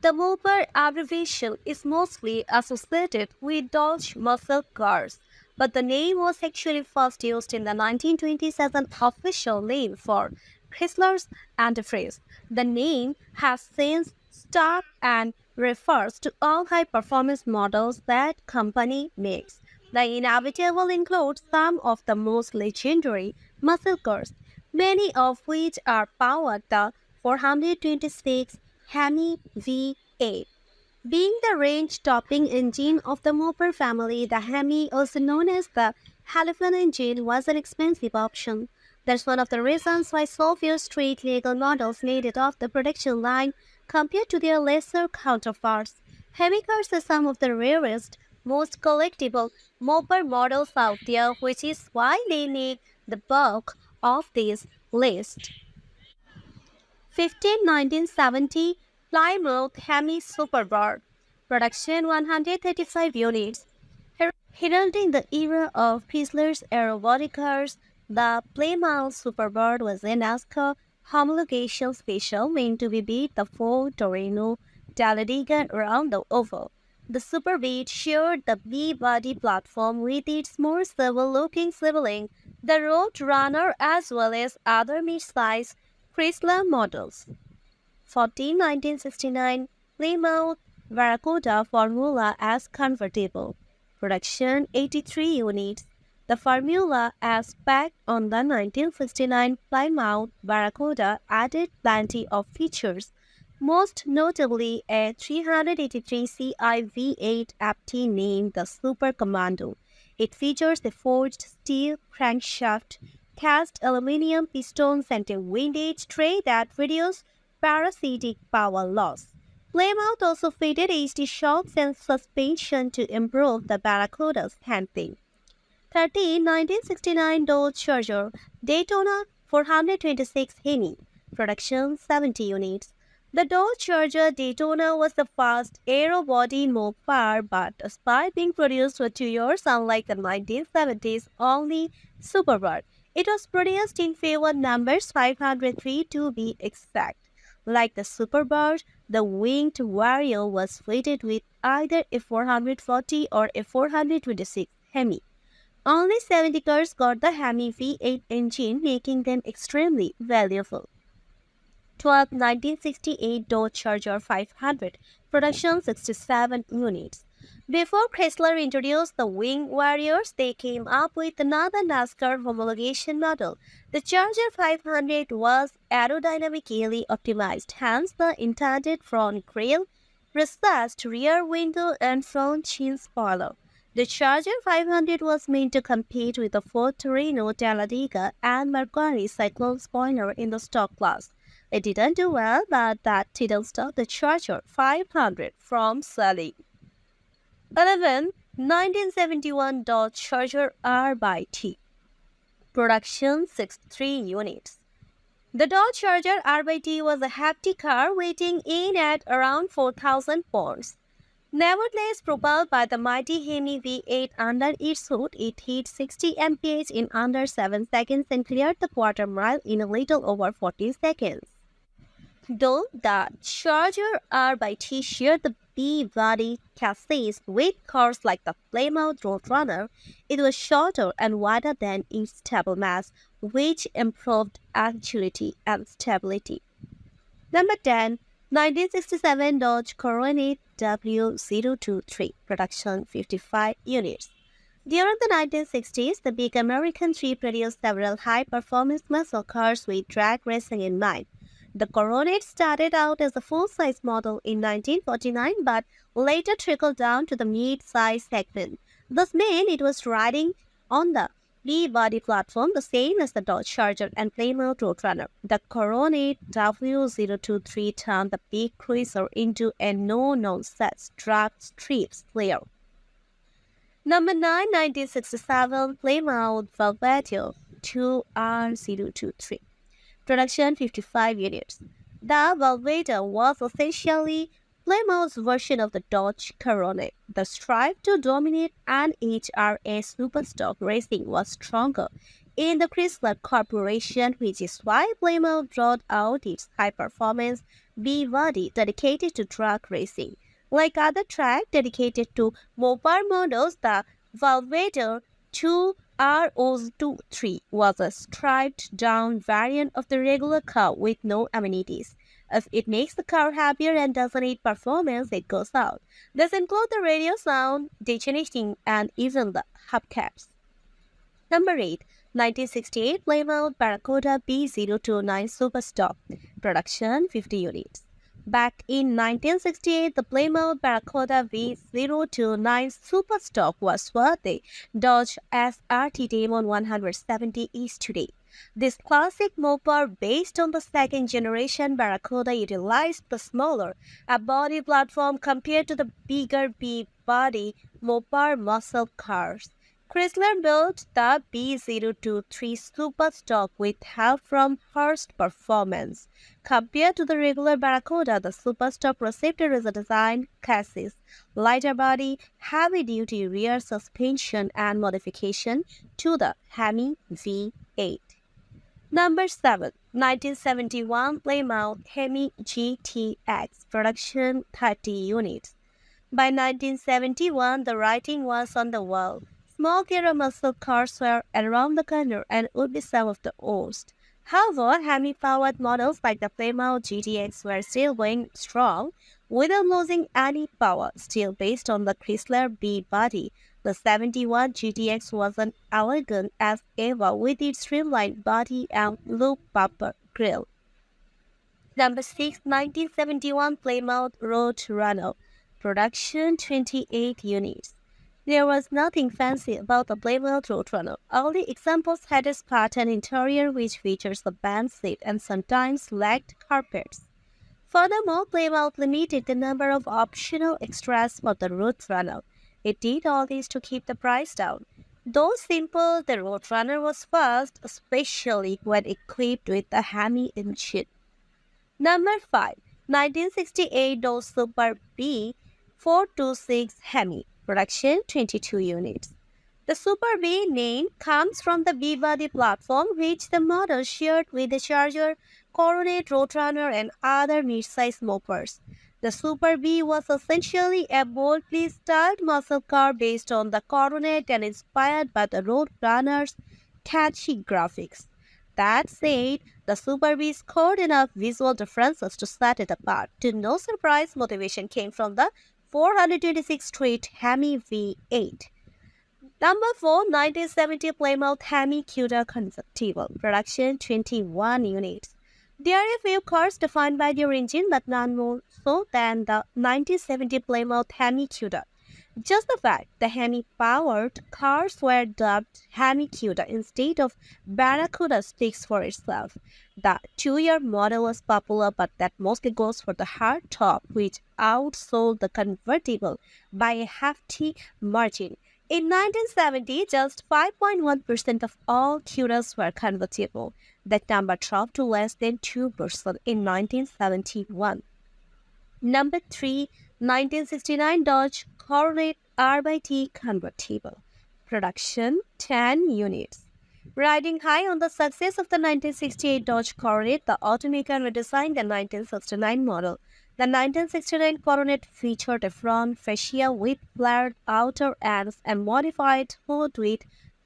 The Mopar abbreviation is mostly associated with Dodge muscle cars, but the name was actually first used in the 1920s as an official name for Chrysler's antifreeze. The name has since stuck and refers to all high-performance models that company makes. The inevitable includes some of the most legendary muscle cars, many of which are powered the 426 Hemi V8. Being the range-topping engine of the Mopar family, the Hemi, also known as the Halogen engine, was an expensive option. That's one of the reasons why so few street-legal models made it off the production line compared to their lesser counterparts. Hemi cars are some of the rarest, most collectible Mopar models out there, which is why they make the bulk of this list. 1970 Plymouth Hemi Superbird. Production 135 units. Heralding the era of Chrysler's aerobody cars, the Plymouth Superbird was a NASCAR homologation special meant to be beat the Ford Torino Talladega around the oval. The Superbeat shared the B-body platform with its more civil-looking sibling, the Roadrunner, as well as other mid-size Chrysler models. 1969 Plymouth Barracuda Formula S convertible. Production 83 units. The Formula S packed on the 1969 Plymouth Barracuda added plenty of features, most notably a 383 Ci V8 aptly named the Super Commando. It features a forged steel crankshaft, cast aluminum pistons, and a windage tray that reduces parasitic power loss. Plymouth also fitted HD shocks and suspension to improve the Barracuda's handling. 1969 Dodge Charger Daytona 426 Hemi. Production 70 units. The Dodge Charger Daytona was the first aero-body Mopar, but despite being produced for 2 years, unlike the 1970s only Superbird, it was produced in favor numbers 503 to be exact. Like the Superbird, the Winged Warrior was fitted with either a 440 or a 426 Hemi. Only 70 cars got the Hemi V8 engine, making them extremely valuable. 1968 Dodge Charger 500, production 67 units. Before Chrysler introduced the Wing Warriors, they came up with another NASCAR homologation model. The Charger 500 was aerodynamically optimized, hence the intended front grille, recessed rear window, and front chin spoiler. The Charger 500 was meant to compete with the Ford Torino Talladega and Mercury Cyclone spoiler in the stock class. It didn't do well, but that didn't stop the Charger 500 from selling. 1971 Dodge Charger R/T. Production 63 units. The Dodge Charger R/T was a hefty car weighing in at around 4,000 pounds. Nevertheless, propelled by the mighty Hemi V8 under its hood, it hit 60 mph in under 7 seconds and cleared the quarter mile in a little over 14 seconds. Though the Charger R/T shared the B-body chassis with cars like the Plymouth Roadrunner, it was shorter and wider than its stable mass, which improved agility and stability. Number 10. 1967 Dodge Coronet W023, production 55 units. During the 1960s, the big American three produced several high-performance muscle cars with drag racing in mind. The Coronet started out as a full-size model in 1949 but later trickled down to the mid-size segment. This meant it was riding on the B-body platform, the same as the Dodge Charger and Plymouth Roadrunner. The Coronet W023 turned the big cruiser into a no-nonsense drag strip slayer. Number 9. 1967 Plymouth Belvedere 2R023. Production 55 units. The Belvedere was essentially Plymouth's version of the Dodge Coronet. The strive to dominate and HRA superstock racing was stronger. in the Chrysler Corporation, which is why Plymouth brought out its high-performance B-body dedicated to truck racing. Like other tracks dedicated to Mopar models, the Valvator 2 RO23 was a stripped-down variant of the regular car with no amenities. If it makes the car happier and doesn't need performance, it goes out. This includes the radio sound, detuning, and even the hubcaps. Number 8. 1968 Plymouth Barracuda B029 Superstock. Production 50 units. Back in 1968, the Plymouth Barracuda V029 Superstock was what the Dodge SRT Demon 170 is today. This classic Mopar, based on the second-generation Barracuda, utilized the smaller body platform compared to the bigger B-body Mopar muscle cars. Chrysler built the B023 Superstock with help from Hearst Performance. Compared to the regular Barracuda, the Superstock received a redesigned chassis, lighter body, heavy-duty rear suspension, and modification to the Hemi V8. Number 7. 1971 Plymouth Hemi GTX. Production 30 units. By 1971, the writing was on the wall. Small Sierra muscle cars were around the corner and would be some of the worst. However, Hemi-powered models like the Plymouth GTX were still going strong without losing any power. Still based on the Chrysler B-body, the 71 GTX was an elegant as ever with its streamlined body and loop bumper grille. Number 6. 1971 Plymouth Roadrunner. Production 28 units. There was nothing fancy about the Plymouth Roadrunner. All the examples had a Spartan interior which features a band seat and sometimes lacked carpets. Furthermore, Plymouth limited the number of optional extras for the Roadrunner. It did all this to keep the price down. Though simple, the Roadrunner was fast, especially when equipped with a Hemi engine. Number 5. 1968 Dodge Super B 426 Hemi. Production 22 units. The Super B name comes from the B-body platform which the model shared with the Charger, Coronet, Roadrunner, and other mid-size Mopars. The Super B was essentially a boldly styled muscle car based on the Coronet and inspired by the Roadrunner's catchy graphics. That said, the Super B scored enough visual differences to set it apart. To no surprise, motivation came from the 426 Street Hemi V8. Number 4. 1970 Plymouth Hemi Cuda Convertible. Production 21 units. There are a few cars defined by their engine, but none more so than the 1970 Plymouth Hemi Cuda. Just the fact the Hemi-powered cars were dubbed Hemi Cuda instead of Barracuda speaks for itself. The two-year model was popular, but that mostly goes for the hardtop, which outsold the convertible by a hefty margin. In 1970, just 5.1% of all Cudas were convertible. That number dropped to less than 2% in 1971. Number 3. 1969 Dodge Coronet R/T Convertible. Production 10 units. Riding high on the success of the 1968 Dodge Coronet, the automaker redesigned the 1969 model. The 1969 Coronet featured a front fascia with flared outer ends, a modified hood with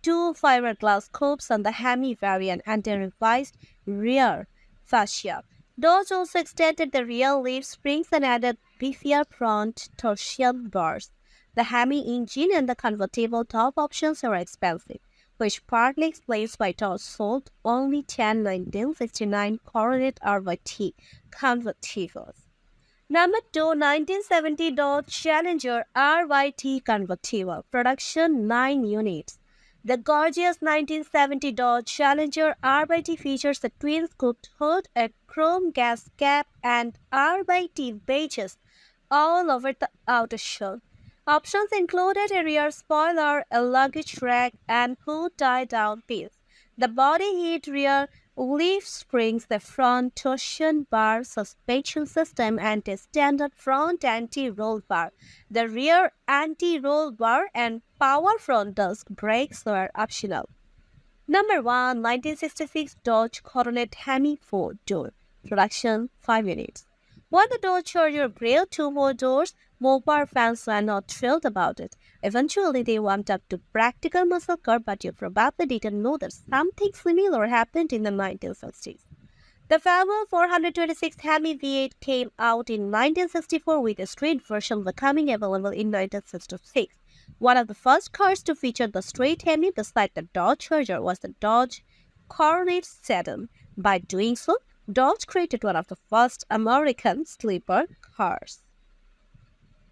two fiberglass cubes on the Hemi variant, and a revised rear fascia. Dodge also extended the rear leaf springs and added beefier front torsion bars. The Hemi engine and the convertible top options are expensive, which partly explains why Dodge sold only 10 1969 Coronet R/T convertibles. Number 2. 1970 Dodge Challenger R/T Convertible. Production 9 units. The gorgeous 1970 Dodge Challenger R/T features a twin-scooped hood, a chrome gas cap, and R/T badges all over the outer shell. Options included a rear spoiler, a luggage rack, and hood tie-down piece. The body heat rear leaf springs, the front torsion bar suspension system, and a standard front anti-roll bar. The rear anti-roll bar and power front disc brakes were optional. Number 1. 1966 Dodge Coronet Hemi 4-door. Production 5 units. When the Dodge Charger grew 2 more doors, Mopar fans were not thrilled about it. Eventually, they warmed up to practical muscle car, but you probably didn't know that something similar happened in the 1960s. The famous 426 Hemi V8 came out in 1964 with a straight version becoming available in 1966. One of the first cars to feature the straight Hemi beside the Dodge Charger was the Dodge Coronet sedan. By doing so, Dodge created one of the first American sleeper cars.